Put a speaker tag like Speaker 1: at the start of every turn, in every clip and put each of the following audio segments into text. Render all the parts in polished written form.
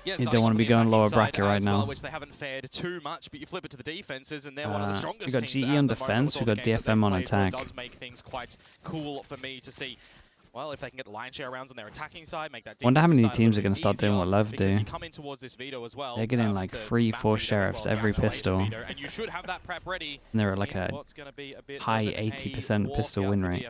Speaker 1: Yeah,
Speaker 2: you don't want to be going lower bracket right now.
Speaker 1: Which they haven't fared too much, but you flip it to the defenses, and they're one of the strongest
Speaker 2: we got
Speaker 1: teams
Speaker 2: GE on defense, we got DFM on attack.
Speaker 1: So it does make things quite cool for me to see. Well, if they can get the lion share rounds on their attacking side, make that.
Speaker 2: Wonder how many teams are going to start doing what Lev do.
Speaker 1: They're
Speaker 2: getting like 3-4 sheriffs every pistol.
Speaker 1: And you should have that prep ready.
Speaker 2: And they're at like a high 80% pistol win rate.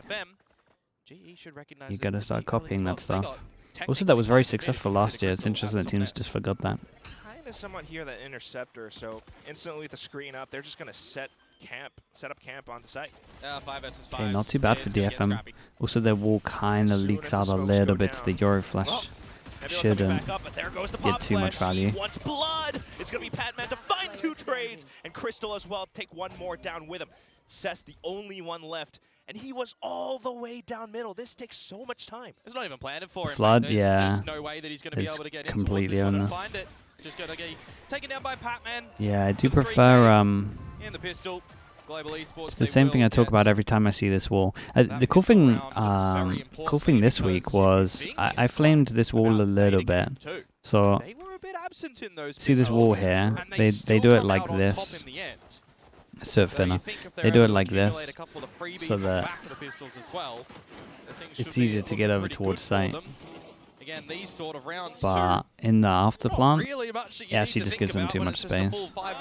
Speaker 2: You got to start copying that stuff. Also, that was very successful last year. It's interesting that teams just forgot that.
Speaker 3: Kind of somewhat here that interceptor, so instantly with the screen up, they're just going to set up camp on the site.
Speaker 1: 5 versus 5.
Speaker 2: Okay, not too bad for DFM. Also, their wall kind of leaks out a little bit to the Euro Flash. Shouldn't get too much value.
Speaker 3: Wants blood. It's going to be Patman to find 2 trades, and Crystal as well take 1 more down with him. Seth's the only one left, and he was all the way down middle. This takes so much time.
Speaker 1: It's not even planned for him.
Speaker 2: Flood,
Speaker 1: There's
Speaker 2: yeah.
Speaker 1: just no way that he's going to be able to get in
Speaker 2: completely on this.
Speaker 1: Find it. Just going to get taken down by Patman.
Speaker 2: Yeah, I do prefer
Speaker 1: in the pistol. Global Esports,
Speaker 2: it's the same thing I talk about every time I see this wall. The cool thing this week was I flamed this wall a little bit. So see this wall here? They do it like this. Surf finna. They do it like this, so that it's easier to get over towards site. But in the after plant, yeah, she just gives them too much space. Right,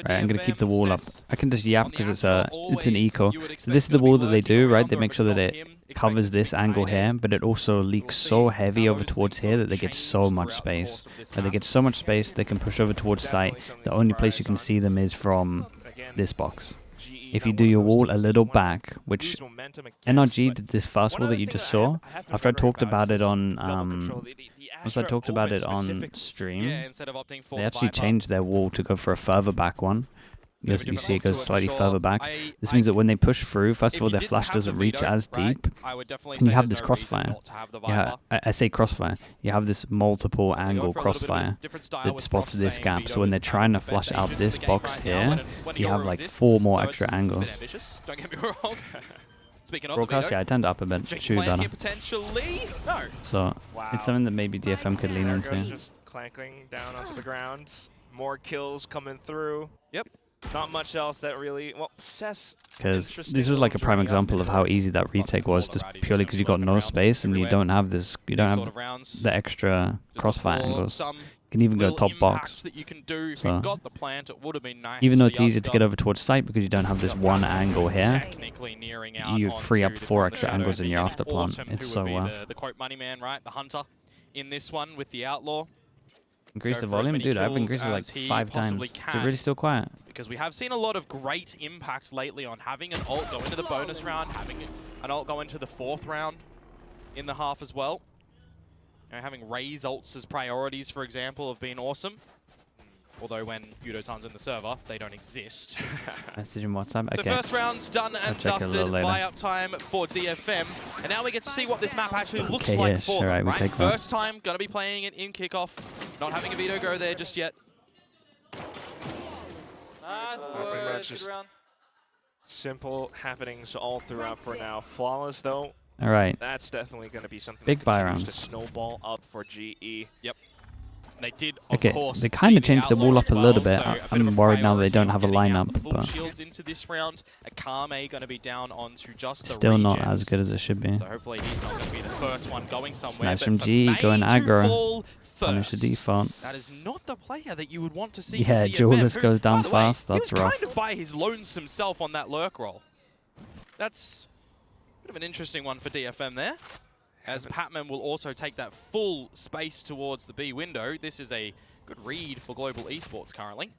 Speaker 2: I'm gonna keep the wall up. I can just yap because it's an eco. So this is the wall that they do, right? They make sure that it covers this angle here, but it also leaks so heavy over towards here that they get so much space. So they get so much space, they can push over towards site. The only place you can see them is from this box. If you do your wall a little back, which NRG did this first wall that you just saw, after I talked about it on stream, they actually changed their wall to go for a further back one. You see it goes slightly further back. This means that when they push through, first of all, their flash doesn't reach as deep. And you have this crossfire. Yeah, I say crossfire. You have this multiple angle crossfire that spots this gap. So when they're trying to flash out this box here, you have like 4 more extra angles. Broadcast, yeah, I tend to up a bit. Shoot better. So it's something that maybe DFM could lean into.
Speaker 3: Just clanking down onto the ground. More kills coming through. Yep. Not much else that really, well, Cess.
Speaker 2: Because this was like a prime example of how easy that retake was, just purely because you got no space and you don't have this, you don't have the extra crossfire angles. You can even go top box. So even though it's easier to get over towards site because you don't have this one angle here, you free up 4 extra angles in your after plant. It's so worth.
Speaker 1: The quote money man, right? The hunter in this one with the outlaw.
Speaker 2: Increase the volume? Dude, I've increased it like 5 times. Is it really still quiet?
Speaker 1: Because we have seen a lot of great impact lately on having an ult go into the bonus round, having an ult go into the 4th round in the half as well. You know, having Raze ults as priorities, for example, have been awesome. Although when Yudo-san's in the server, they don't exist.
Speaker 2: Message in WhatsApp? Okay.
Speaker 1: The first round's done and dusted. Buy-up time for DFM. And now we get to see what this map actually looks like for them, right? First time, going to be playing it in Kickoff. Not having a veto go there just yet.
Speaker 3: Pretty much just simple happenings all throughout for now. Flawless, though.
Speaker 2: All right.
Speaker 3: That's definitely going to be something
Speaker 2: big buy
Speaker 3: rounds
Speaker 2: rounds.
Speaker 3: To snowball up for GE.
Speaker 1: Yep. They did,
Speaker 2: okay, they kind of changed the wall up a little bit. I'm worried now they don't have a lineup, but
Speaker 1: into this round, Akame going to be down onto just
Speaker 2: still not as good as it should be.
Speaker 1: So hopefully he's not going to be the first one going somewhere.
Speaker 2: Nice from G, going aggro. Punish the default.
Speaker 1: That is not the player that you would want to see.
Speaker 2: Yeah, Julius goes down fast. That's rough.
Speaker 1: He was kind of by his lonesome self on that lurk roll. That's a bit of an interesting one for DFM there. As Patman will also take that full space towards the B window. This is a good read for Global Esports currently.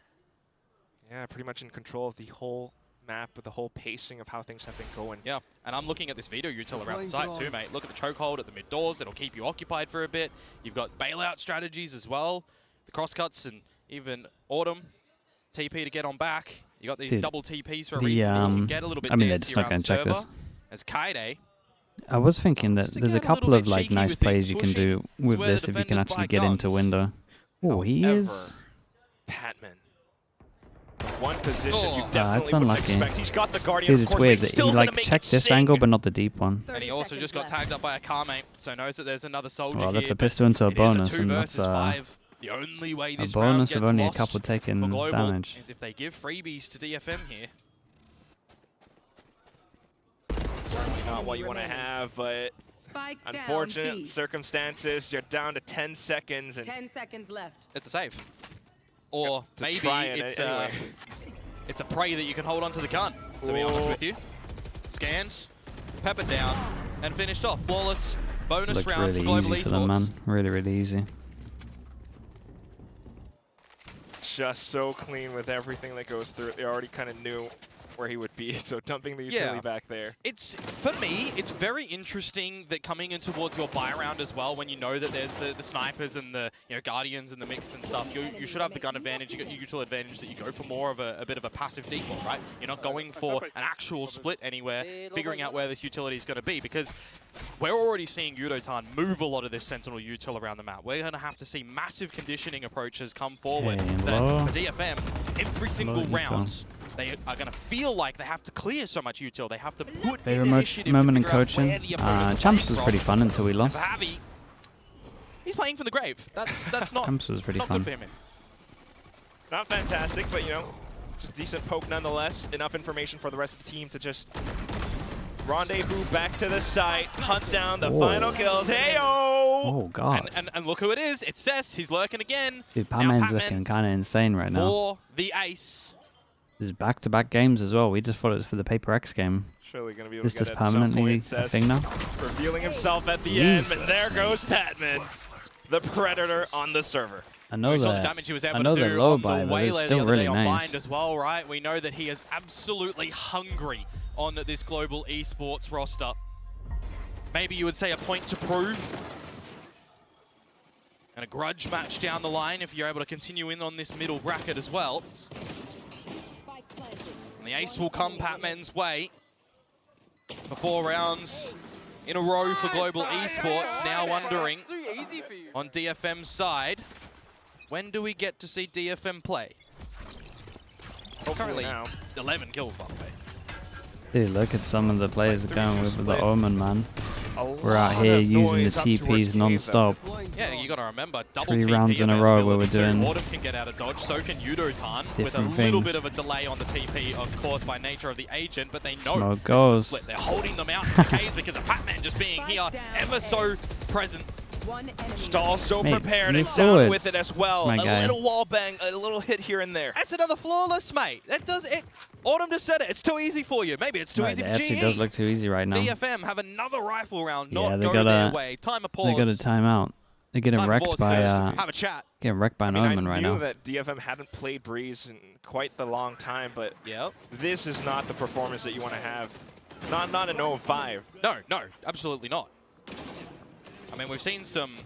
Speaker 3: Yeah, pretty much in control of the whole map with the whole pacing of how things have been going.
Speaker 1: Yeah, and I'm looking at this veto util around the site too, mate. Look at the chokehold at the mid doors. It'll keep you occupied for a bit. You've got bailout strategies as well. The crosscuts and even Autumn. TP to get on back. You got these double TPs for a reason. You can get a little bit
Speaker 2: they're just not going to check this.
Speaker 1: As Kaide.
Speaker 2: I was thinking that there's a couple of like nice plays you can do with this if you can actually get into window. Oh, he is.
Speaker 3: Patman. One position you
Speaker 2: it's
Speaker 3: definitely wouldn't
Speaker 2: unlucky.
Speaker 3: expect. He's got the Guardian,
Speaker 2: Dude,
Speaker 3: of
Speaker 2: it's
Speaker 3: course,
Speaker 2: weird
Speaker 3: but he's
Speaker 2: that
Speaker 3: still
Speaker 2: he
Speaker 3: gonna
Speaker 2: like
Speaker 3: make
Speaker 2: checked
Speaker 3: it
Speaker 2: this
Speaker 3: sing.
Speaker 2: angle, but not the deep one.
Speaker 1: And he also just got tagged up by a car mate, so knows that there's another soldier
Speaker 2: Well,
Speaker 1: here.
Speaker 2: that's a pistol into a
Speaker 1: It is
Speaker 2: bonus,
Speaker 1: 2
Speaker 2: and that's
Speaker 1: versus 5. The only way
Speaker 2: a
Speaker 1: this round
Speaker 2: bonus
Speaker 1: gets
Speaker 2: with only a
Speaker 1: lost
Speaker 2: couple
Speaker 1: for
Speaker 2: taken
Speaker 1: Global
Speaker 2: damage.
Speaker 1: is if they give freebies to DFM here.
Speaker 3: Certainly not what you want to have, but
Speaker 4: Spike
Speaker 3: unfortunate
Speaker 4: down, B.
Speaker 3: circumstances. You're down to 10 seconds, and
Speaker 4: 10 seconds left.
Speaker 1: It's a save. Or
Speaker 3: to
Speaker 1: maybe
Speaker 3: try it
Speaker 1: it's
Speaker 3: anyway.
Speaker 1: it's a prey that you can hold onto the gun, to be honest with you. Scans, peppered down, and finished off. Flawless bonus
Speaker 2: Looked
Speaker 1: round
Speaker 2: really
Speaker 1: for Global
Speaker 2: easy for them, man.
Speaker 1: Esports.
Speaker 2: Really, really easy.
Speaker 3: just so clean with everything that goes through it. They already kind of knew where he would be, so dumping the utility back there.
Speaker 1: It's, for me, it's very interesting that coming in towards your buy round as well, when you know that there's the snipers and the guardians in the mix and stuff, you should have the gun advantage, you got your util advantage, that you go for more of a bit of a passive default, right? You're not going for an actual split anywhere, figuring out where this utility is going to be, because we're already seeing DETONATION move a lot of this Sentinel util around the map. We're going to have to see massive conditioning approaches come forward.
Speaker 2: Low.
Speaker 1: For DFM, every single round, they are going to feel like they have to clear so much util. They have to put
Speaker 2: They
Speaker 1: in
Speaker 2: remote
Speaker 1: initiative
Speaker 2: moment
Speaker 1: to
Speaker 2: in
Speaker 1: figure out
Speaker 2: coaching.
Speaker 1: where the opponents are
Speaker 2: Champs
Speaker 1: playing
Speaker 2: was pretty
Speaker 1: from.
Speaker 2: fun until we
Speaker 1: And
Speaker 2: lost.
Speaker 1: for Javi, he's playing from the grave. That's not,
Speaker 2: Champs was pretty
Speaker 1: not
Speaker 2: fun.
Speaker 1: good for him.
Speaker 3: Not fantastic, but just decent poke nonetheless. Enough information for the rest of the team to just rendezvous back to the site, hunt down the final kills. Hey-oh!
Speaker 2: Oh, God.
Speaker 1: And look who it is. It's Cess. He's lurking again.
Speaker 2: Dude,
Speaker 1: Now
Speaker 2: Patman's
Speaker 1: Patman
Speaker 2: looking kind of insane right now.
Speaker 1: for the ace.
Speaker 2: This is back-to-back games as well. We just thought it was for the Paper X game.
Speaker 3: Surely going to be able
Speaker 2: This
Speaker 3: to get
Speaker 2: just
Speaker 3: it at some
Speaker 2: permanently
Speaker 3: point.
Speaker 2: a
Speaker 3: Cess
Speaker 2: thing now.
Speaker 3: revealing himself at the end, and
Speaker 2: Jesus,
Speaker 3: there
Speaker 2: man.
Speaker 3: goes Patman, the predator on the server.
Speaker 2: I know
Speaker 1: We saw the
Speaker 2: that.
Speaker 1: damage he was able
Speaker 2: I know
Speaker 1: to
Speaker 2: they're
Speaker 1: do
Speaker 2: low
Speaker 1: on
Speaker 2: by,
Speaker 1: the
Speaker 2: but
Speaker 1: Waylair
Speaker 2: it's
Speaker 1: the
Speaker 2: still
Speaker 1: other
Speaker 2: really
Speaker 1: day on
Speaker 2: nice.
Speaker 1: Bind as well, right? We know that he is absolutely hungry on this global esports roster. Maybe you would say a point to prove. And a grudge match down the line if you're able to continue in on this middle bracket as well. And the ace will come Patman's way for 4 rounds in a row for global esports. Now wondering on DFM's side, when do we get to see DFM play? Currently
Speaker 3: now.
Speaker 1: 11 kills, by the way.
Speaker 2: Dude, look at some of the players
Speaker 3: Like
Speaker 2: going with the
Speaker 3: 3-2
Speaker 2: Omen, man.
Speaker 3: A
Speaker 2: We're out
Speaker 3: lot
Speaker 2: here
Speaker 3: of
Speaker 2: using the
Speaker 3: noise up towards
Speaker 2: TPs
Speaker 3: cave,
Speaker 2: non-stop.
Speaker 1: Yeah, you got to remember, double
Speaker 2: 3
Speaker 1: TP
Speaker 2: rounds in a row where we're
Speaker 1: availability too.
Speaker 2: doing
Speaker 1: Autumn can get out of dodge, so can DETONATION, with a
Speaker 2: different
Speaker 1: little
Speaker 2: things.
Speaker 1: bit of a delay on the TP, of course, by nature of the agent, but they know
Speaker 2: Smoke
Speaker 1: this is a
Speaker 2: goes.
Speaker 1: split. They're holding them out in the caves because of Patman just being here, ever so present.
Speaker 3: Stahl so
Speaker 2: Mate,
Speaker 3: prepared
Speaker 2: move
Speaker 3: and down
Speaker 2: forwards,
Speaker 3: with it as well.
Speaker 2: my
Speaker 3: A
Speaker 2: guy.
Speaker 3: little wall bang, a little hit here and there.
Speaker 1: That's another flawless, mate. That does it. Autumn just said it. It's too easy for you. Maybe it's too
Speaker 2: Right,
Speaker 1: easy
Speaker 2: it
Speaker 1: for
Speaker 2: actually
Speaker 1: GE.
Speaker 2: does look too easy right now.
Speaker 1: DFM have another rifle round,
Speaker 2: Yeah,
Speaker 1: not
Speaker 2: they
Speaker 1: go
Speaker 2: gotta-
Speaker 1: their way. Time of pause.
Speaker 2: They got a timeout. They're getting
Speaker 1: Time of
Speaker 2: wrecked
Speaker 1: pause
Speaker 2: by
Speaker 1: to have a chat.
Speaker 2: getting wrecked by an Omen
Speaker 3: I
Speaker 2: right
Speaker 3: knew
Speaker 2: now.
Speaker 3: that DFM hadn't played Breeze in quite the long time, but
Speaker 1: Yep.
Speaker 3: this is not the performance that you want to have. Not an 0-5.
Speaker 1: No, absolutely not. I mean, we've seen some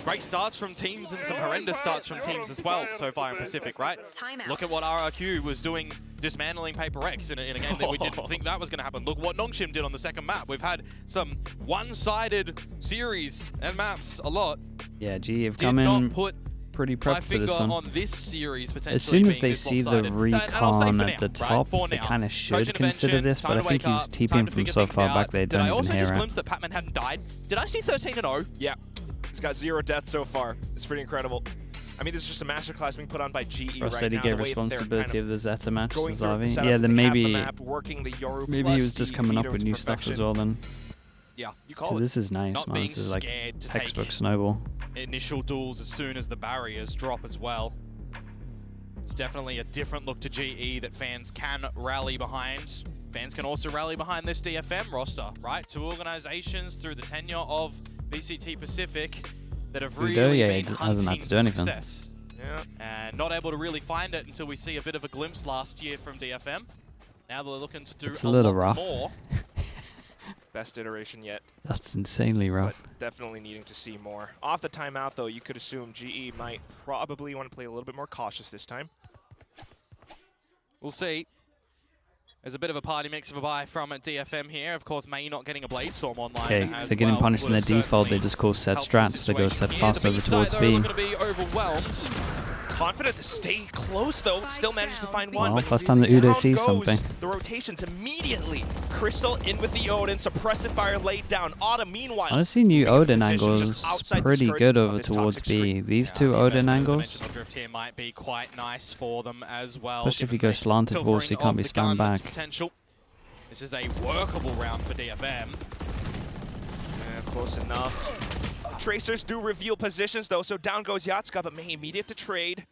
Speaker 1: great starts from teams and some horrendous starts from teams as well so far in Pacific, right?
Speaker 4: Timeout.
Speaker 1: Look at what RRQ was doing, dismantling Paper X in a game that we didn't think that was going to happen. Look what Nongshim did on the second map. We've had some one-sided series and maps a lot.
Speaker 2: Yeah, GE have
Speaker 1: Did
Speaker 2: come
Speaker 1: not
Speaker 2: in
Speaker 1: put
Speaker 2: pretty
Speaker 1: my
Speaker 2: prepped for
Speaker 1: finger
Speaker 2: this one.
Speaker 1: on this series potentially.
Speaker 2: As soon as
Speaker 1: being
Speaker 2: they
Speaker 1: this
Speaker 2: see the
Speaker 1: lopsided. And I'll say
Speaker 2: recon
Speaker 1: for
Speaker 2: at
Speaker 1: now,
Speaker 2: the
Speaker 1: right?
Speaker 2: top,
Speaker 1: For
Speaker 2: they
Speaker 1: now.
Speaker 2: kind of
Speaker 1: Coach
Speaker 2: should consider
Speaker 1: intervention,
Speaker 2: this, but
Speaker 1: time
Speaker 2: I
Speaker 1: to
Speaker 2: think
Speaker 1: wake
Speaker 2: he's
Speaker 1: up, time
Speaker 2: TPing
Speaker 1: to
Speaker 2: from
Speaker 1: figure
Speaker 2: so
Speaker 1: things
Speaker 2: far
Speaker 1: out.
Speaker 2: back they
Speaker 1: Did
Speaker 2: don't
Speaker 1: I
Speaker 2: even
Speaker 1: also
Speaker 2: hear
Speaker 1: just
Speaker 2: it.
Speaker 1: glimpse that Patman hadn't died? Did I see 13-0?
Speaker 3: Yeah, he's got 0 deaths so far. It's pretty incredible. I mean, this is just a masterclass being put on by GE
Speaker 2: Ross
Speaker 3: right
Speaker 2: said he
Speaker 3: now.
Speaker 2: gave
Speaker 3: the way that they're
Speaker 2: responsibility
Speaker 3: kind
Speaker 2: of the Zeta match to
Speaker 3: going through the
Speaker 2: Zavi.
Speaker 3: setups
Speaker 2: Yeah,
Speaker 3: that
Speaker 2: then
Speaker 3: they have on the
Speaker 2: maybe
Speaker 3: map, working the Yoru
Speaker 2: maybe
Speaker 3: plus
Speaker 2: he was just
Speaker 3: the
Speaker 2: coming up
Speaker 3: Vito
Speaker 2: with
Speaker 3: to
Speaker 2: new stuff
Speaker 3: perfection.
Speaker 2: as well then.
Speaker 3: Yeah, you call
Speaker 2: 'Cause
Speaker 3: it.
Speaker 2: this is nice,
Speaker 1: Not
Speaker 2: man.
Speaker 1: being
Speaker 2: This is like
Speaker 1: scared to
Speaker 2: textbook
Speaker 1: take
Speaker 2: snowball.
Speaker 1: initial duels as soon as the barriers drop as well. It's definitely a different look to GE that fans can rally behind. Fans can also rally behind this DFM roster, right? 2 organizations through the tenure of VCT Pacific that have
Speaker 2: Here we
Speaker 1: really
Speaker 2: go. Yeah,
Speaker 1: been
Speaker 2: it hasn't had
Speaker 1: hunting
Speaker 2: to do
Speaker 1: for
Speaker 2: anything.
Speaker 1: success.
Speaker 3: Yeah.
Speaker 1: And not able to really find it until we see a bit of a glimpse last year from DFM. Now they're looking to do
Speaker 2: It's a little
Speaker 1: lot
Speaker 2: rough.
Speaker 1: more.
Speaker 3: Best iteration yet,
Speaker 2: That's insanely
Speaker 3: but
Speaker 2: rough.
Speaker 3: definitely needing to see more. Off the timeout, though, you could assume GE might probably want to play a little bit more cautious this time.
Speaker 1: We'll see. There's a bit of a party mix of a buy from DFM here. Of course, May not getting a Blade Storm online.
Speaker 2: Okay,
Speaker 1: as
Speaker 2: they're getting
Speaker 1: well
Speaker 2: punished in their
Speaker 1: would have
Speaker 2: default. They
Speaker 1: certainly
Speaker 2: just call set
Speaker 1: helped the
Speaker 2: strats. They go
Speaker 1: situation
Speaker 2: set
Speaker 1: here.
Speaker 2: fast
Speaker 1: The
Speaker 2: over
Speaker 1: B side,
Speaker 2: towards
Speaker 1: though,
Speaker 2: B.
Speaker 1: are going to be overwhelmed.
Speaker 3: confident to stay close, though. Still managed to find one.
Speaker 2: Well,
Speaker 3: But
Speaker 2: first time that Udo
Speaker 3: down
Speaker 2: sees
Speaker 3: goes
Speaker 2: something.
Speaker 3: the rotations immediately. Crystal in with the Odin. Suppressive fire laid down. Autumn, meanwhile.
Speaker 2: Honestly, new Odin
Speaker 3: position
Speaker 2: angles
Speaker 3: just outside the
Speaker 2: pretty
Speaker 3: skirts
Speaker 2: good
Speaker 3: of
Speaker 2: over
Speaker 3: his
Speaker 2: towards
Speaker 3: toxic
Speaker 2: B.
Speaker 3: screen.
Speaker 2: These two
Speaker 1: the
Speaker 2: Odin
Speaker 1: investment of
Speaker 2: angles,
Speaker 1: dimensional drift here might be quite nice for them as well.
Speaker 2: especially if you
Speaker 1: given
Speaker 2: go
Speaker 1: the
Speaker 2: slanted ball, so you
Speaker 1: pilfering
Speaker 2: can't be
Speaker 1: of the
Speaker 2: spammed
Speaker 1: gun's
Speaker 2: back.
Speaker 3: Potential.
Speaker 1: This is a workable round for DFM.
Speaker 3: Close enough. Tracers do reveal positions, though, so down goes Yatska, but May immediate to trade.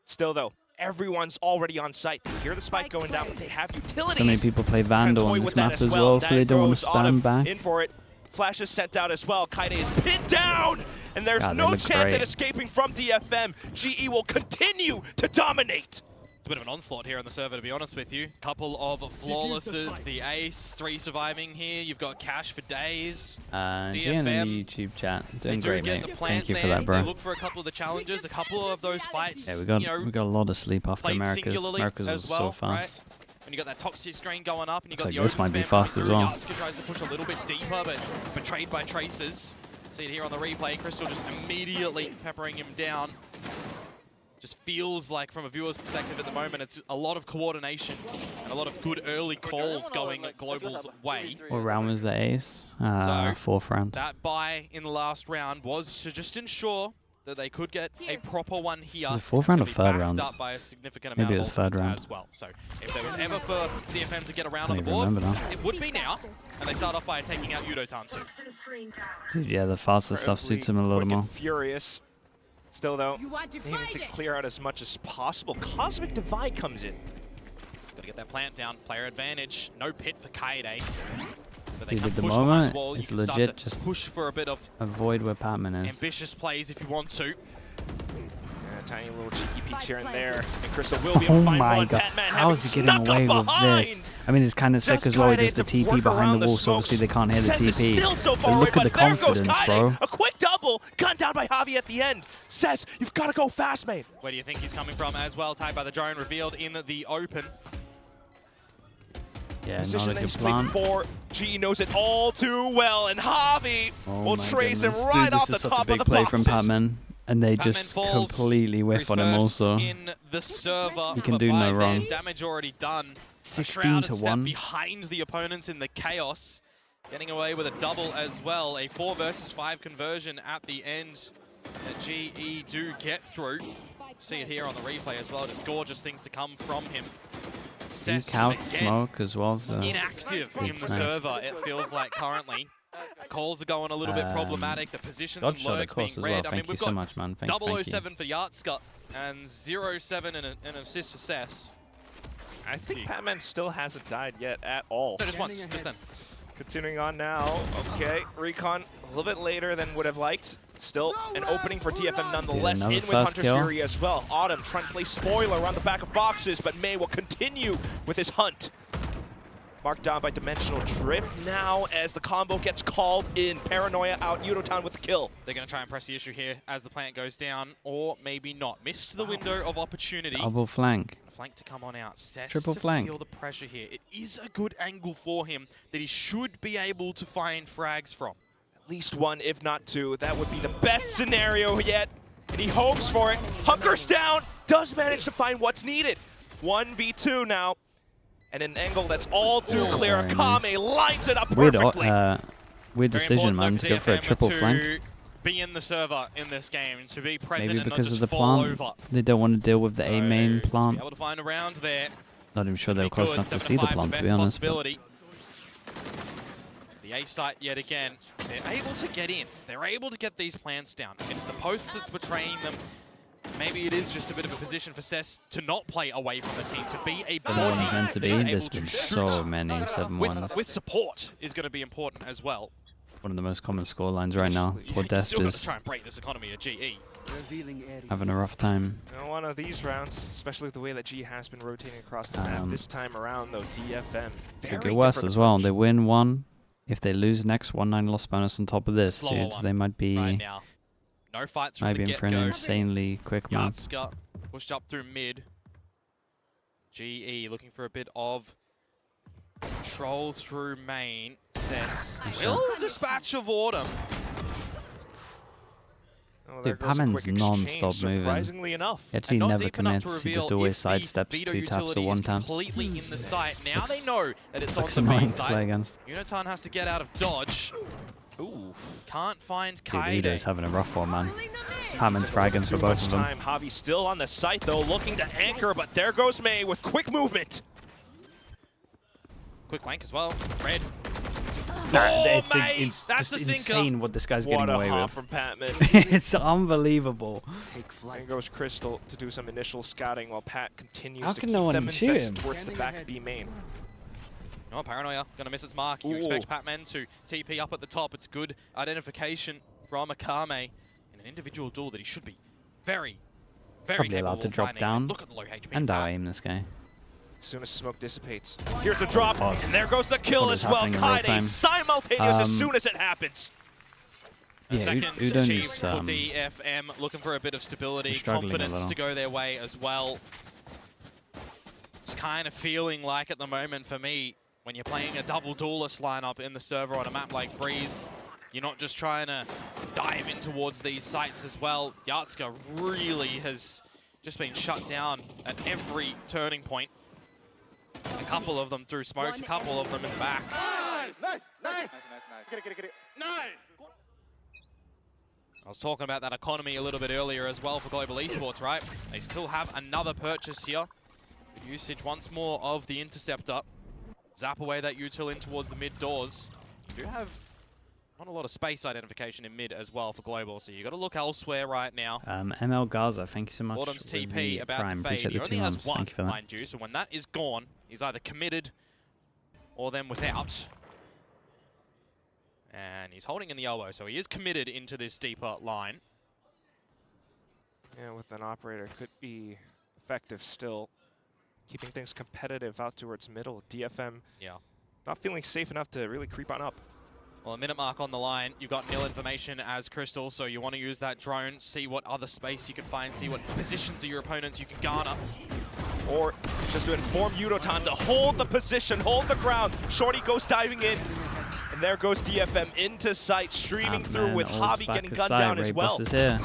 Speaker 3: Still, though, everyone's already on site. They hear the spike going down, but they have utilities.
Speaker 2: So many people play Vandal on this map as well, so they don't want to spam back.
Speaker 3: In for it. Flash is sent out as well. Kaide is pinned down, and there's no chance at escaping from DFM. GE will continue to dominate.
Speaker 1: It's a bit of an onslaught here on the server, to be honest with you. Couple of flawlesses, the ace, 3 surviving here. You've got Cash for days.
Speaker 2: Gian in the YouTube chat, doing great, mate. Thank you for
Speaker 1: there.
Speaker 2: that, bro.
Speaker 1: They look for a couple of the challenges, a couple of those fights.
Speaker 2: Yeah, we got a lot of sleep after Americas. Americas was so fast.
Speaker 1: Right? When you got that toxic screen going up, and you got
Speaker 2: Looks
Speaker 1: the
Speaker 2: like this might be fast as well.
Speaker 1: Yatska tries to push a little bit deeper, but betrayed by Tracers. See it here on the replay. Crystal just immediately peppering him down. Just feels like, from a viewer's perspective at the moment, it's a lot of coordination and a lot of good early calls going Global's way.
Speaker 2: What round was the ace? Fourth round.
Speaker 1: That buy in the last round was to just ensure that they could get a proper one here.
Speaker 2: Was it fourth round or third round?
Speaker 1: Up by a significant
Speaker 2: Maybe
Speaker 1: amount
Speaker 2: it was third round
Speaker 1: as well. So if there was ever for DFM to get around on the
Speaker 2: Can't even
Speaker 1: board,
Speaker 2: remember now.
Speaker 1: it would be now. And they start off by taking out Udo Tansu.
Speaker 2: Dude, yeah, the faster stuff suits him a little more.
Speaker 3: Furious. Still, though, they need to clear out as much as possible. Cosmic Divide comes in.
Speaker 1: Gotta get that plant down. Player advantage. No pit for Kaide. But
Speaker 2: Dude, at the moment, it's legit just
Speaker 1: push for a bit of
Speaker 2: avoid where Patman is.
Speaker 1: ambitious plays if you want to.
Speaker 3: Tiny little cheeky peeks here and there. And Crystal will be able
Speaker 2: Oh
Speaker 3: to find
Speaker 2: my
Speaker 3: one.
Speaker 2: god,
Speaker 3: Patman
Speaker 2: how is he getting away with this? I mean, it's kind of sick as well. He does the TP behind the wall, so obviously they can't hear the TP. But look at the confidence, bro.
Speaker 3: A quick double, gunned down by Javi at the end. Says, you've got to go fast, mate.
Speaker 1: Where do you think he's coming from as well? Tied by the drone, revealed in the open.
Speaker 2: Yeah,
Speaker 3: Position
Speaker 2: not a
Speaker 3: he's
Speaker 2: good
Speaker 3: played
Speaker 2: plan.
Speaker 3: for. G knows it all too well, and Javi will trace him right
Speaker 2: Dude,
Speaker 3: off
Speaker 2: this
Speaker 3: the
Speaker 2: is such a
Speaker 3: top
Speaker 2: big
Speaker 3: of the
Speaker 2: play
Speaker 3: boxes.
Speaker 2: from Patman, and they
Speaker 1: Patman
Speaker 2: just
Speaker 1: falls,
Speaker 2: completely whiff on him also.
Speaker 1: In the server,
Speaker 2: He can do no wrong.
Speaker 1: Damage already done.
Speaker 2: 16 to 1.
Speaker 1: Behind the opponents in the chaos, getting away with a double as well. A 4 versus 5 conversion at the end that GE do get through. See it here on the replay as well. Just gorgeous things to come from him.
Speaker 2: Deep out smoke as well. So
Speaker 1: inactive in the
Speaker 2: nice.
Speaker 1: server, it feels like currently. Calls are going a little bit problematic. The positions
Speaker 2: God
Speaker 1: and
Speaker 2: shot, of
Speaker 1: lurks being
Speaker 2: course, as
Speaker 1: red.
Speaker 2: well.
Speaker 1: I mean,
Speaker 2: Thank you
Speaker 1: we've
Speaker 2: so
Speaker 1: got
Speaker 2: much, man. Thank you.
Speaker 1: 007 for Yatska and 0-7 and an assist for Cess.
Speaker 3: I think Patman still hasn't died yet at all.
Speaker 1: No, just once, just then.
Speaker 3: Continuing on now. Okay, Recon a little bit later than would have liked. Still an opening for DFM nonetheless, in with Hunter's Fury as well. Autumn trying to play spoiler around the back of boxes, but May will continue with his hunt. Marked down by Dimensional Drift now as the combo gets called in. Paranoia out, Udotown with the kill.
Speaker 1: They're going to try and press the issue here as the plant goes down, or maybe not. Missed the window of opportunity.
Speaker 2: Double flank.
Speaker 1: Flank to come on out. Cess
Speaker 2: Triple
Speaker 1: to
Speaker 2: flank.
Speaker 1: feel the pressure here. It is a good angle for him that he should be able to find frags from.
Speaker 3: At least one, if not two. That would be the best scenario yet. And he hopes for it. Hunkers down, does manage to find what's needed. 1v2 now. And an angle that's all too clear. Akame lines it up perfectly.
Speaker 2: Weird decision, man, to go for a triple flank.
Speaker 1: Be in the server in this game, to be present
Speaker 2: Maybe
Speaker 1: and
Speaker 2: because
Speaker 1: not
Speaker 2: of
Speaker 1: just
Speaker 2: the
Speaker 1: fall
Speaker 2: plant.
Speaker 1: over.
Speaker 2: They don't want to deal with the A main plant.
Speaker 1: Be able to find a round there.
Speaker 2: Not even sure they were close enough to see the plant, to be honest. But
Speaker 1: the A site yet again. They're able to get in. They're able to get these plants down. It's the post that's betraying them. Maybe it is just a bit of a position for Cess to not play away from the team, to be a body
Speaker 2: meant to be.
Speaker 1: that is
Speaker 2: There's
Speaker 1: able to
Speaker 2: been
Speaker 1: shoot
Speaker 2: so many 7-1s.
Speaker 1: with support is going to be important as well.
Speaker 2: One of the most common score lines right now. Poor Desp
Speaker 1: Still got to
Speaker 2: is
Speaker 1: try and break this economy of GE.
Speaker 2: having a rough time.
Speaker 3: One of these rounds, especially the way that G has been rotating across the map. This time around, though, DFM.
Speaker 2: Could get worse as well. They win one. If they lose next, 1-9 loss bonus on top of this, dude. They might be
Speaker 1: right now. No fights from
Speaker 2: maybe
Speaker 1: the
Speaker 2: in for an insanely quick map.
Speaker 1: Yatska pushed up through mid. GE looking for a bit of control through main. Cess will dispatch of Autumn.
Speaker 3: Oh,
Speaker 2: Dude, Patman's non-stop moving.
Speaker 3: Surprisingly enough.
Speaker 2: He actually never commits. He just always sidesteps 2 taps or 1 taps.
Speaker 1: Completely in the sight. Now they know that it's on
Speaker 2: Looks
Speaker 1: the
Speaker 2: annoying
Speaker 1: B
Speaker 2: to play
Speaker 1: side.
Speaker 2: against.
Speaker 1: DETONATION has to get out of dodge. Ooh, can't find
Speaker 2: Dude,
Speaker 1: Kaide.
Speaker 2: Udo's having a rough one, man. Patman's fragging for both of them.
Speaker 3: Javi still on the site though, looking to anchor, but there goes May with quick movement.
Speaker 1: Quick flank as well. Red.
Speaker 2: It's
Speaker 1: That's
Speaker 2: just
Speaker 1: the sinker.
Speaker 2: insane what this guy's getting away with.
Speaker 3: From Patman.
Speaker 2: It's unbelievable.
Speaker 3: There goes Crystal to do some initial scouting while Pat continues
Speaker 2: How
Speaker 3: to
Speaker 2: can
Speaker 3: keep
Speaker 2: no one
Speaker 3: them
Speaker 2: shoot
Speaker 3: invested
Speaker 2: him?
Speaker 3: towards the back B main.
Speaker 1: Oh, Paranoia gonna miss its mark. You expect Patman to TP up at the top. It's good identification from Akame in an individual duel that he should be very
Speaker 2: Probably allowed to drop down
Speaker 1: Look at the low HP
Speaker 2: and die aim this guy.
Speaker 3: As soon as smoke dissipates, here's the drop, and there goes the kill
Speaker 2: What
Speaker 3: as
Speaker 2: is
Speaker 3: well.
Speaker 2: happening in real
Speaker 3: Kaide
Speaker 2: time?
Speaker 3: simultaneous as soon as it happens.
Speaker 2: Yeah,
Speaker 1: Seconds
Speaker 2: Udon's
Speaker 1: achieved for DFM, looking for a bit of stability, confidence to go their way as well. Just kind of feeling like at the moment for me, when you're playing a double duelist lineup in the server on a map like Breeze, you're not just trying to dive in towards these sites as well. Yatska really has just been shut down at every turning point. A couple of them through smokes, a couple of them in the back.
Speaker 4: Nice. Get it. Nice.
Speaker 1: I was talking about that economy a little bit earlier as well for Global Esports, right? They still have another purchase here. Good usage once more of the Interceptor. Zap away that util in towards the mid doors. You do have not a lot of space identification in mid as well for Global, so you got to look elsewhere right now.
Speaker 2: ML Gaza, thank you so much.
Speaker 1: Autumn's
Speaker 2: with
Speaker 1: TP
Speaker 2: the
Speaker 1: about
Speaker 2: Prime.
Speaker 1: to fade.
Speaker 2: Appreciate
Speaker 1: He
Speaker 2: the
Speaker 1: only
Speaker 2: 2
Speaker 1: has
Speaker 2: months.
Speaker 1: one,
Speaker 2: Thank you for that.
Speaker 1: mind you, so when that is gone, he's either committed or then without. And he's holding in the elbow, so he is committed into this deeper line.
Speaker 3: Yeah, with an operator, could be effective still. Keeping things competitive out towards middle. DFM not feeling safe enough to really creep on up.
Speaker 1: Well, a minute mark on the line. You've got nil information as Crystal, so you want to use that drone, see what other space you can find, see what positions of your opponents you can garner.
Speaker 3: Or just to inform DETONATION to hold the position, hold the ground. Shorty goes diving in. And there goes DFM into sight, streaming through with Javi getting gunned down as well.
Speaker 2: Is here.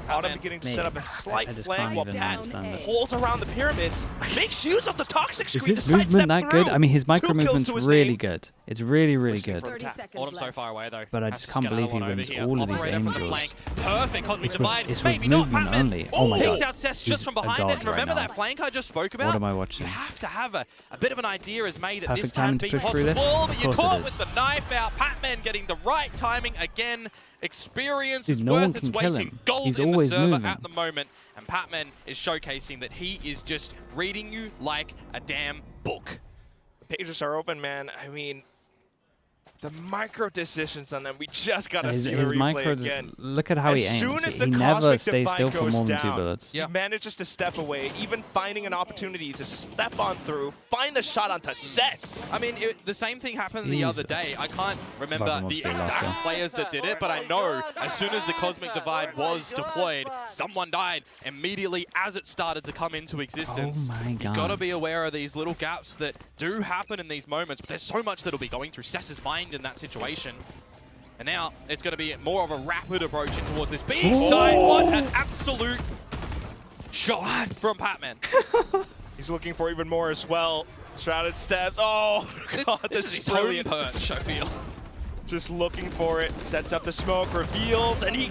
Speaker 3: Autumn beginning to set up a slight flank while Pat
Speaker 2: understand
Speaker 3: holds around the pyramids, makes use of the toxic
Speaker 2: Is
Speaker 3: screen.
Speaker 2: this movement that good? I mean, his micro movement's really
Speaker 3: name.
Speaker 2: good. It's really, really good.
Speaker 5: 30 seconds
Speaker 1: Autumn so
Speaker 5: left.
Speaker 1: far away though.
Speaker 2: But I
Speaker 1: Has
Speaker 2: just
Speaker 1: to
Speaker 2: can't
Speaker 1: scout
Speaker 2: believe he
Speaker 1: one over
Speaker 2: wins
Speaker 1: here.
Speaker 2: all of these
Speaker 1: Operator
Speaker 2: aim
Speaker 1: from the
Speaker 2: duels.
Speaker 1: flank. Perfect cosmic divide.
Speaker 2: It's
Speaker 1: Maybe
Speaker 2: with
Speaker 1: not
Speaker 2: movement
Speaker 1: Patman.
Speaker 2: only. Oh my
Speaker 1: Takes
Speaker 2: god.
Speaker 1: out Cess
Speaker 2: He's
Speaker 1: just from
Speaker 2: a
Speaker 1: behind
Speaker 2: god
Speaker 1: it. And remember
Speaker 2: right
Speaker 1: that
Speaker 2: now.
Speaker 1: flank I just spoke about?
Speaker 2: What am I watching?
Speaker 1: You have to have a bit of an idea as May that
Speaker 2: Perfect
Speaker 1: this can
Speaker 2: time to
Speaker 1: be
Speaker 2: push through this?
Speaker 1: possible.
Speaker 2: Of
Speaker 1: But you're
Speaker 2: course it
Speaker 1: caught
Speaker 2: is.
Speaker 1: with the knife out. Patman getting the right timing again. Experience
Speaker 2: Dude,
Speaker 1: is
Speaker 2: no one
Speaker 1: worth its
Speaker 2: can
Speaker 1: weight
Speaker 2: kill
Speaker 1: in
Speaker 2: him.
Speaker 1: gold
Speaker 2: He's
Speaker 1: in the
Speaker 2: always
Speaker 1: server
Speaker 2: moving.
Speaker 1: at the moment. And Patman is showcasing that he is just reading you like a damn book.
Speaker 3: The pages are open, man. I mean, the micro decisions on them, we just gotta see the replay again.
Speaker 2: Look at how he
Speaker 3: As
Speaker 2: aims.
Speaker 3: soon as the
Speaker 2: He never
Speaker 3: cosmic
Speaker 2: stays
Speaker 3: divide
Speaker 2: still for
Speaker 3: goes
Speaker 2: more than 2
Speaker 3: down,
Speaker 2: bullets.
Speaker 3: He manages to step away, even finding an opportunity to step on through, find the shot onto Cess.
Speaker 1: I mean, the same thing happened the other day. I can't remember
Speaker 2: Apart from
Speaker 1: the
Speaker 2: obviously last
Speaker 1: exact
Speaker 2: one.
Speaker 1: players that did it, but I know as soon as the Cosmic Divide was deployed, someone died immediately as it started to come into existence.
Speaker 2: Oh my god.
Speaker 1: You've got to be aware of these little gaps that do happen in these moments, but there's so much that'll be going through Cess's mind in that situation. And now it's going to be more of a rapid approach in towards this B side. What an absolute shot from Patman.
Speaker 3: He's looking for even more as well. Shrouded steps. Oh, God,
Speaker 1: this is
Speaker 3: is
Speaker 1: his home
Speaker 3: brilliant.
Speaker 1: perch, I feel.
Speaker 3: Just looking for it, sets up the smoke, reveals, and he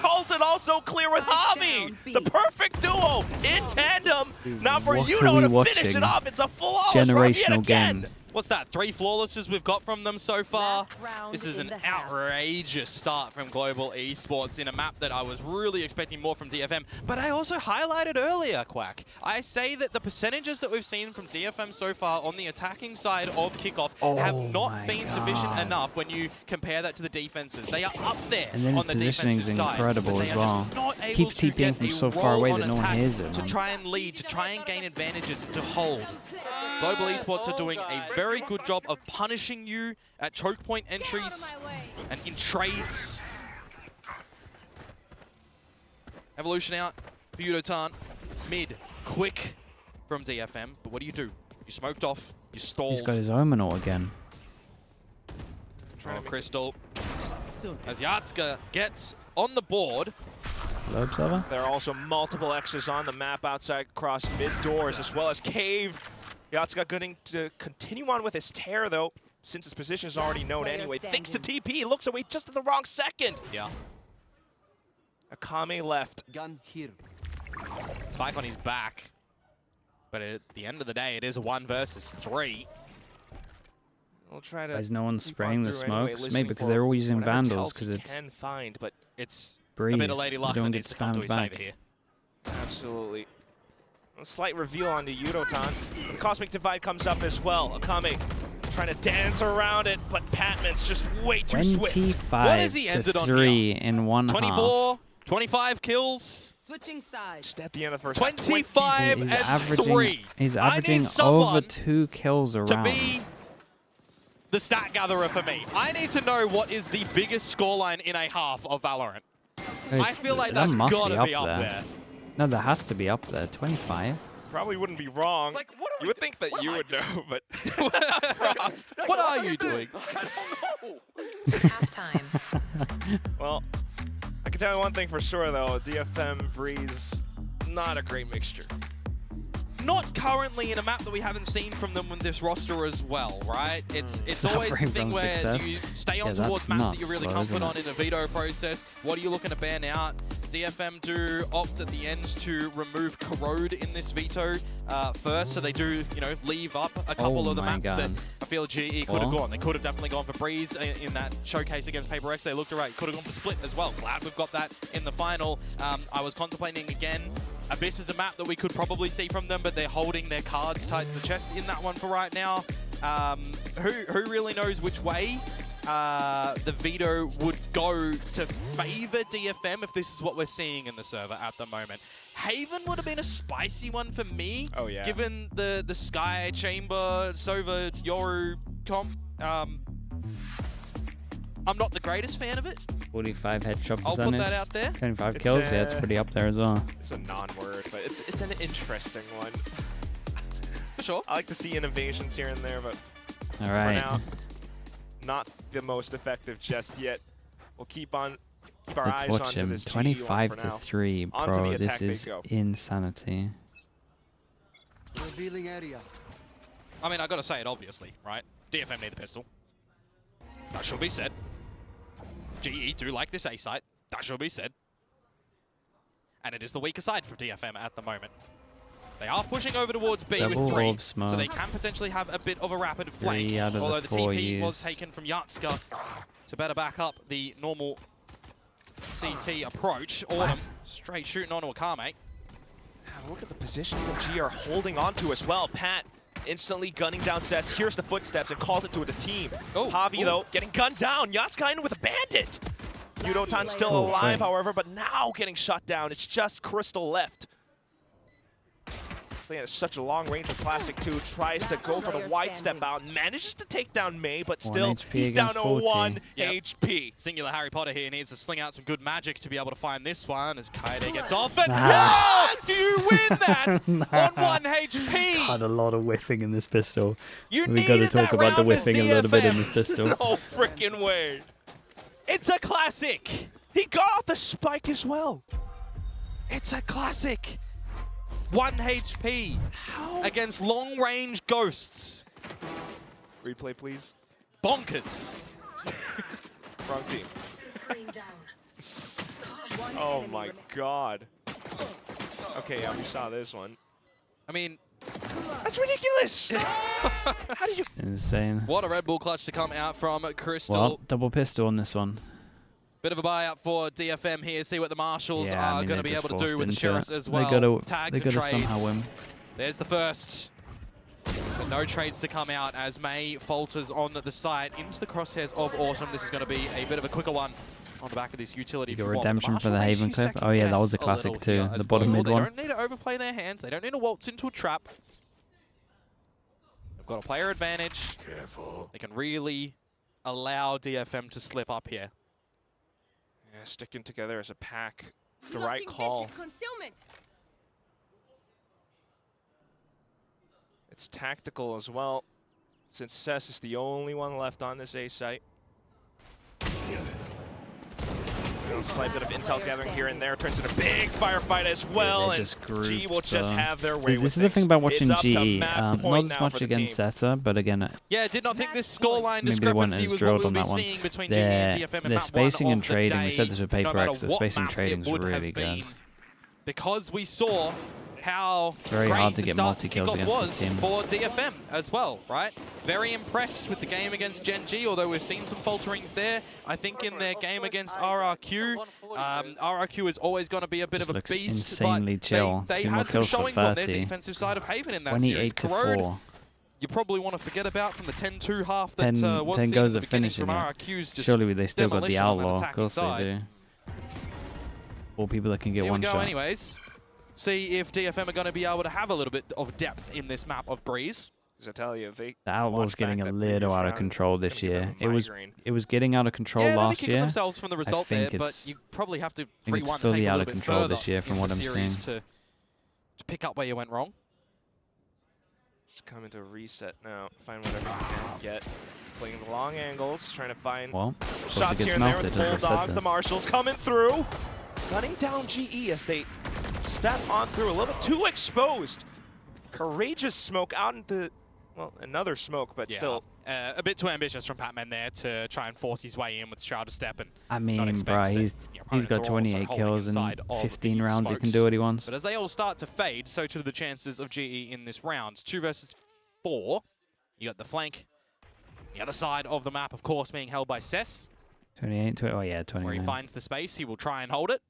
Speaker 3: holds it also clear with Javi. The perfect duo in tandem. Now for
Speaker 2: what are
Speaker 3: Udo
Speaker 2: we
Speaker 3: to
Speaker 2: watching?
Speaker 3: finish it off, it's a flawless run yet
Speaker 2: Generational
Speaker 3: again.
Speaker 2: game.
Speaker 1: What's that? 3 flawlesses we've got from them so far.
Speaker 5: Last round
Speaker 1: This is
Speaker 5: in
Speaker 1: an
Speaker 5: the half.
Speaker 1: outrageous start from Global Esports in a map that I was really expecting more from DFM. But I also highlighted earlier, Quack. I say that the percentages that we've seen from DFM so far on the attacking side of Kickoff have not been sufficient enough when you compare that to the defenses. They are up there
Speaker 2: And then
Speaker 1: on
Speaker 2: his
Speaker 1: the
Speaker 2: positioning
Speaker 1: defensive
Speaker 2: is
Speaker 1: side.
Speaker 2: incredible
Speaker 1: but they
Speaker 2: as
Speaker 1: are
Speaker 2: well.
Speaker 1: just not able
Speaker 2: Keeps
Speaker 1: to
Speaker 2: TPing
Speaker 1: get
Speaker 2: from
Speaker 1: a
Speaker 2: so far
Speaker 1: roll
Speaker 2: away
Speaker 1: on
Speaker 2: that no one
Speaker 1: attack
Speaker 2: hears it,
Speaker 1: to
Speaker 2: man.
Speaker 1: try and lead, to try and gain advantages, to hold. Global Esports are doing a very good job of punishing you at choke point entries and in trades. Evolution out for DETONATION. Mid, quick from DFM. But what do? You smoked off, you stalled.
Speaker 2: He's got his Omenor again.
Speaker 1: Crystal. As Yatska gets on the board.
Speaker 2: Hello, Observer.
Speaker 3: There are also multiple X's on the map outside across mid doors, as well as Cave. Yatsuka going to continue on with his tear, though, since his position is already known anyway. Thanks to TP, looks away just at the wrong second.
Speaker 1: Yeah.
Speaker 3: Akame left.
Speaker 4: Gun here.
Speaker 1: Spike on his back. But at the end of the day, it is a 1 versus 3.
Speaker 3: We'll try to.
Speaker 2: There's no one
Speaker 3: keep
Speaker 2: spraying
Speaker 3: on
Speaker 2: the
Speaker 3: through anyway,
Speaker 2: smokes.
Speaker 3: listening
Speaker 2: Maybe because
Speaker 3: for
Speaker 2: they're all using
Speaker 3: whatever
Speaker 2: Vandals
Speaker 3: tells
Speaker 2: because
Speaker 3: he
Speaker 2: it's
Speaker 3: can find, but
Speaker 1: It's
Speaker 2: breeze.
Speaker 1: a bit of Lady
Speaker 2: You
Speaker 1: Luck
Speaker 2: don't
Speaker 1: that
Speaker 2: get
Speaker 1: needs to come to
Speaker 2: spammed
Speaker 1: his
Speaker 2: back.
Speaker 1: favor here.
Speaker 3: absolutely. A slight reveal onto Yudotan. The Cosmic Divide comes up as well. Akame trying to dance around it, but Patman's just way too swift.
Speaker 2: 25
Speaker 1: What has he
Speaker 2: to
Speaker 1: ended on
Speaker 2: 3 in one
Speaker 1: 24,
Speaker 2: half.
Speaker 1: 25 kills.
Speaker 5: Switching sides.
Speaker 3: Just at the end of the first half,
Speaker 1: 25
Speaker 2: He's
Speaker 1: and
Speaker 2: averaging,
Speaker 1: 3.
Speaker 2: he's
Speaker 1: I need
Speaker 2: averaging
Speaker 1: someone
Speaker 2: over 2 kills a
Speaker 1: to
Speaker 2: round.
Speaker 1: be the stat gatherer for me. I need to know what is the biggest scoreline in a half of Valorant. I feel like that's
Speaker 2: must
Speaker 1: gotta be
Speaker 2: up
Speaker 1: up
Speaker 2: there.
Speaker 1: there.
Speaker 2: No, that has to be up there. 25.
Speaker 3: Probably wouldn't be wrong.
Speaker 4: Like, what are
Speaker 3: You would think that you would know, but
Speaker 4: Frost.
Speaker 1: What are you doing?
Speaker 4: I don't know.
Speaker 5: Halftime.
Speaker 3: well, I can tell you one thing for sure though: DFM Breeze, not a great mixture.
Speaker 1: Not currently in a map that we haven't seen from them with this roster as well, right? It's always the
Speaker 2: Suffering
Speaker 1: thing
Speaker 2: from
Speaker 1: where
Speaker 2: success.
Speaker 1: do you stay on
Speaker 2: Yeah,
Speaker 1: towards
Speaker 2: that's
Speaker 1: maps that
Speaker 2: nuts,
Speaker 1: you're really
Speaker 2: though,
Speaker 1: confident
Speaker 2: isn't
Speaker 1: on in a veto process? What are you looking to ban out? DFM do opt at the end to remove Corrode in this veto first, so they do, you know, leave up a couple of the maps that I feel GE could have gone. They could have definitely gone for Breeze in that showcase against Paper X. They looked alright. Could have gone for Split as well. Glad we've got that in the final. I was contemplating again. Abyss is a map that we could probably see from them, but they're holding their cards tight to the chest in that one for right now. Who really knows which way the veto would go to favor DFM if this is what we're seeing in the server at the moment. Haven would have been a spicy one for me.
Speaker 3: Oh yeah.
Speaker 1: Given the Sky Chamber, Sova, Yoru comp. I'm not the greatest fan of it.
Speaker 2: 45 headshot
Speaker 1: I'll
Speaker 2: percentage.
Speaker 1: put that out there.
Speaker 2: 25
Speaker 3: It's,
Speaker 2: kills. Yeah, it's pretty up there as well.
Speaker 3: It's a non-word, but it's an interesting one.
Speaker 1: For sure.
Speaker 3: I like to see innovations here and there, but
Speaker 2: All
Speaker 3: for
Speaker 2: right.
Speaker 3: now, not the most effective just yet. We'll keep our
Speaker 2: Let's
Speaker 3: eyes
Speaker 2: watch
Speaker 3: onto
Speaker 2: him.
Speaker 3: this GE
Speaker 2: 25
Speaker 3: one for
Speaker 2: to
Speaker 3: now.
Speaker 2: 3,
Speaker 3: Onto
Speaker 2: bro.
Speaker 3: the
Speaker 2: This
Speaker 3: attack they
Speaker 2: is
Speaker 3: go.
Speaker 2: insanity.
Speaker 4: Revealing area.
Speaker 1: I mean, I gotta say it obviously, right? DFM need the pistol. That should be said. GE do like this A site. That should be said. And it is the weaker side for DFM at the moment. They are pushing over towards B
Speaker 2: Double
Speaker 1: with 3,
Speaker 2: orb smoke.
Speaker 1: so they can potentially have a bit of a rapid flank.
Speaker 2: 3 out of
Speaker 1: Although
Speaker 2: the
Speaker 1: the
Speaker 2: 4
Speaker 1: TP was
Speaker 2: used.
Speaker 1: taken from Yatsuka to better back up the normal CT approach. Autumn straight shooting onto Akame.
Speaker 3: Look at the positions that G are holding on to as well. Pat instantly gunning down Seth, hears the footsteps and calls it to the team.
Speaker 1: Oh,
Speaker 3: Javi, though, getting gunned down. Yatsuka in with a bandit. Yudotan's still alive, however, but now getting shut down. It's just Crystal left. Playing at such a long range with Classic 2, tries to go for the wide step out, manages to take down May, but still, he's down to 1 HP.
Speaker 1: Singular Harry Potter here needs to sling out some good magic to be able to find this one as Kaede gets off. And
Speaker 2: Nah.
Speaker 1: do you win that on 1 HP?
Speaker 2: Had a lot of whiffing in this pistol.
Speaker 1: You
Speaker 2: We got to
Speaker 1: needed
Speaker 2: talk
Speaker 1: that
Speaker 2: about the
Speaker 1: round as
Speaker 2: whiffing a little bit in
Speaker 1: DFM.
Speaker 2: this pistol.
Speaker 3: No freaking way.
Speaker 1: It's a classic.
Speaker 3: He got off the spike as well.
Speaker 1: It's a classic. 1 HP against long-range ghosts.
Speaker 3: Replay, please.
Speaker 1: Bonkers.
Speaker 3: Wrong team. Oh my god. Okay, yeah, we saw this one.
Speaker 1: I mean,
Speaker 3: That's ridiculous! How did you...
Speaker 2: Insane.
Speaker 1: what a Red Bull clutch to come out from Crystal.
Speaker 2: Well, double pistol on this one.
Speaker 1: Bit of a buyout for DFM here. See what the Marshals
Speaker 2: Yeah, I
Speaker 1: are
Speaker 2: mean,
Speaker 1: going to
Speaker 2: they're
Speaker 1: be
Speaker 2: just
Speaker 1: able to do
Speaker 2: forced
Speaker 1: with the
Speaker 2: into
Speaker 1: Sheriffs
Speaker 2: it.
Speaker 1: as well.
Speaker 2: They gotta
Speaker 1: trades.
Speaker 2: somehow win.
Speaker 1: There's the first. So no trades to come out as May falters on the side into the crosshairs of Autumn. This is going to be a bit of a quicker one on the back of this utility.
Speaker 2: You got
Speaker 1: for what?
Speaker 2: redemption for the
Speaker 1: Marshall
Speaker 2: Haven
Speaker 1: makes you
Speaker 2: clip. Oh yeah, that was a
Speaker 1: second
Speaker 2: classic
Speaker 1: guess
Speaker 2: too.
Speaker 1: little
Speaker 2: The
Speaker 1: here
Speaker 2: bottom
Speaker 1: as
Speaker 2: mid
Speaker 1: well.
Speaker 2: one.
Speaker 1: They don't need to overplay their hands. They don't need to waltz into a trap. They've got a player advantage. Careful. They can really allow DFM to slip up here.
Speaker 3: Yeah, sticking together as a pack. The right call. It's tactical as well, since Cess is the only one left on this A site. Slight bit of intel gathering here and there turns into a big firefight as well, and GE will just have their way with
Speaker 2: This is the thing about watching GE.
Speaker 3: Not
Speaker 2: not as much against Zeta, but again,
Speaker 1: yeah, I did not think this scoreline
Speaker 2: maybe they weren't
Speaker 1: discrepancy
Speaker 2: as
Speaker 1: was
Speaker 2: drilled
Speaker 1: what
Speaker 2: on
Speaker 1: we'll
Speaker 2: that
Speaker 1: be
Speaker 2: one.
Speaker 1: seeing between GE and DFM in
Speaker 2: Their
Speaker 1: map
Speaker 2: spacing
Speaker 1: one
Speaker 2: and
Speaker 1: of the
Speaker 2: trading, we
Speaker 1: day,
Speaker 2: said this with
Speaker 1: no
Speaker 2: Paper
Speaker 1: matter
Speaker 2: X, the
Speaker 1: what
Speaker 2: spacing
Speaker 1: map
Speaker 2: trading
Speaker 1: it
Speaker 2: is
Speaker 1: would
Speaker 2: really
Speaker 1: have
Speaker 2: good.
Speaker 1: been. Because we saw how
Speaker 2: very
Speaker 1: great
Speaker 2: hard to
Speaker 1: the
Speaker 2: get
Speaker 1: start
Speaker 2: multi-kills
Speaker 1: Kickoff
Speaker 2: against
Speaker 1: was
Speaker 2: this team.
Speaker 1: for DFM as well, right? Very impressed with the game against Gen G, although we've seen some falterings there. I think in their game against RRQ, RRQ is always going to be a bit of a beast,
Speaker 2: insanely
Speaker 1: but
Speaker 2: chill.
Speaker 1: they
Speaker 2: Two more
Speaker 1: had some
Speaker 2: kills for
Speaker 1: showings on their
Speaker 2: 30.
Speaker 1: defensive side of Haven in that series.
Speaker 2: 28 to
Speaker 1: Corrode,
Speaker 2: 4.
Speaker 1: you probably want to forget about from the 10-2 half that
Speaker 2: 10
Speaker 1: was
Speaker 2: 10
Speaker 1: seen
Speaker 2: goes
Speaker 1: at
Speaker 2: at
Speaker 1: the beginning
Speaker 2: finishing
Speaker 1: from
Speaker 2: it.
Speaker 1: RRQ's just
Speaker 2: Surely they still got the
Speaker 1: demolition on that
Speaker 2: outlaw. Of
Speaker 1: attacking
Speaker 2: course
Speaker 1: side.
Speaker 2: they do. 4 people that can get
Speaker 1: Here
Speaker 2: one
Speaker 1: we go
Speaker 2: shot.
Speaker 1: anyways. See if DFM are going to be able to have a little bit of depth in this map of Breeze.
Speaker 3: I tell you,
Speaker 2: The outlaw's getting a little out of control this year. It was getting out of control last year.
Speaker 1: Themselves from the result there, but you probably have to
Speaker 2: it's fully out of control this year from what I'm seeing.
Speaker 1: To pick up where you went wrong.
Speaker 3: Just coming to reset now. Find whatever you can get. Playing the long angles, trying to find shots here and there with the Bulldogs. The Marshals coming through. Gunning down GE as they step on through a little bit too exposed. Courageous smoke out into, well, another smoke, but still.
Speaker 1: A bit too ambitious from Patman there to try and force his way in with Shroud of Step. And
Speaker 2: I mean, bro, he's got 28 kills and 15 rounds. He can do what he wants.
Speaker 1: But as they all start to fade, so too the chances of GE in this round. 2 versus 4. You got the flank. The other side of the map, of course, being held by Cess.
Speaker 2: 28, oh yeah, 29.
Speaker 1: Where he finds the space, he will try and hold it.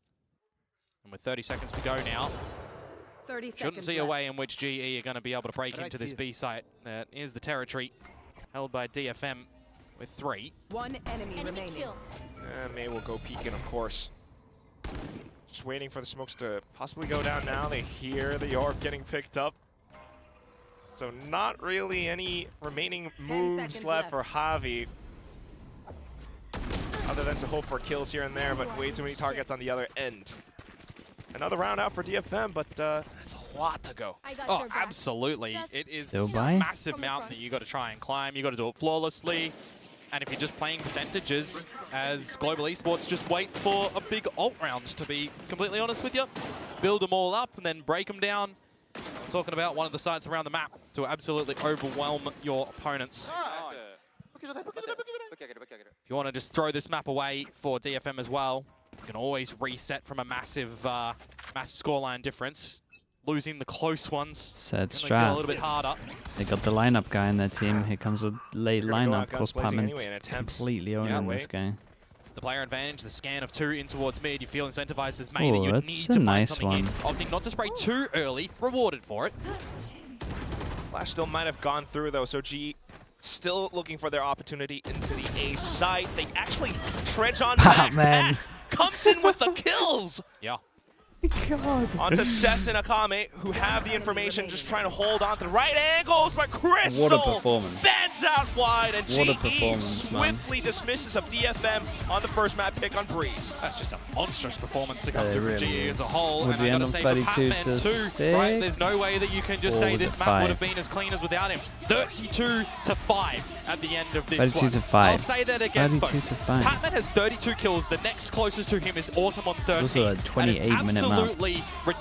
Speaker 1: And with 30 seconds to go now,
Speaker 5: 30 seconds
Speaker 1: shouldn't see a way in which GE are going to be able to break into this B site. That is the territory held by DFM with 3.
Speaker 5: One enemy remaining.
Speaker 3: May will go peeking, of course. Just waiting for the smokes to possibly go down now. They hear the orb getting picked up. So not really any remaining moves left for Javi. Other than to hope for kills here and there, but way too many targets on the other end. Another round out for DFM, but there's a lot to go.
Speaker 1: Oh, absolutely. It is a massive mountain that you got to try and climb. You got to do it flawlessly. And if you're just playing percentages, as Global Esports, just wait for a big ult round, to be completely honest with you. Build them all up and then break them down. I'm talking about one of the sites around the map to absolutely overwhelm your opponents. If you want to just throw this map away for DFM as well, you can always reset from a massive scoreline difference. Losing the close ones,
Speaker 2: Sad
Speaker 1: a
Speaker 2: strat.
Speaker 1: little bit harder.
Speaker 2: They got the lineup guy in their team. Here comes a late lineup. Of course, Patman's
Speaker 3: anyway,
Speaker 2: completely owning this guy.
Speaker 1: The player advantage, the scan of 2 in towards mid, you feel incentivized as main,
Speaker 2: Oh,
Speaker 1: that you
Speaker 2: that's
Speaker 1: need
Speaker 2: a
Speaker 1: to find
Speaker 2: nice
Speaker 1: something
Speaker 2: one.
Speaker 1: in. Opting not to spray too early, rewarded for it.
Speaker 3: Flash still might have gone through though, so G still looking for their opportunity into the A site. They actually trudge on back.
Speaker 2: Patman
Speaker 3: Comes in with the kills.
Speaker 1: Yeah.
Speaker 2: God.
Speaker 3: Onto Cess and Akame, who have the information, just trying to hold on to the right angles, but Crystal
Speaker 2: What a performance.
Speaker 3: fans out wide, and
Speaker 2: What a
Speaker 3: GE
Speaker 2: performance, man.
Speaker 3: swiftly dismisses of DFM on the first map pick on Breeze.
Speaker 1: That's just a monstrous performance to come
Speaker 2: It
Speaker 1: through from
Speaker 2: really
Speaker 1: GE as a
Speaker 2: is.
Speaker 1: whole.
Speaker 2: Would
Speaker 1: And
Speaker 2: we
Speaker 1: I
Speaker 2: end
Speaker 1: gotta
Speaker 2: on
Speaker 1: say for
Speaker 2: 32
Speaker 1: Patman
Speaker 2: to
Speaker 1: too,
Speaker 2: 6?
Speaker 1: right? There's no way that you can just
Speaker 2: Or
Speaker 1: say
Speaker 2: was
Speaker 1: this
Speaker 2: it
Speaker 1: map would have
Speaker 2: 5?
Speaker 1: been as clean as without him. 32 to 5 at the end of this
Speaker 2: 32
Speaker 1: one.
Speaker 2: to 5.
Speaker 1: I'll say that again,
Speaker 2: 32
Speaker 1: folks.
Speaker 2: to 5.
Speaker 1: Patman has 32 kills. The next closest to him is Autumn on 13.
Speaker 2: Also a 28-minute map.
Speaker 1: Absolutely ridiculous.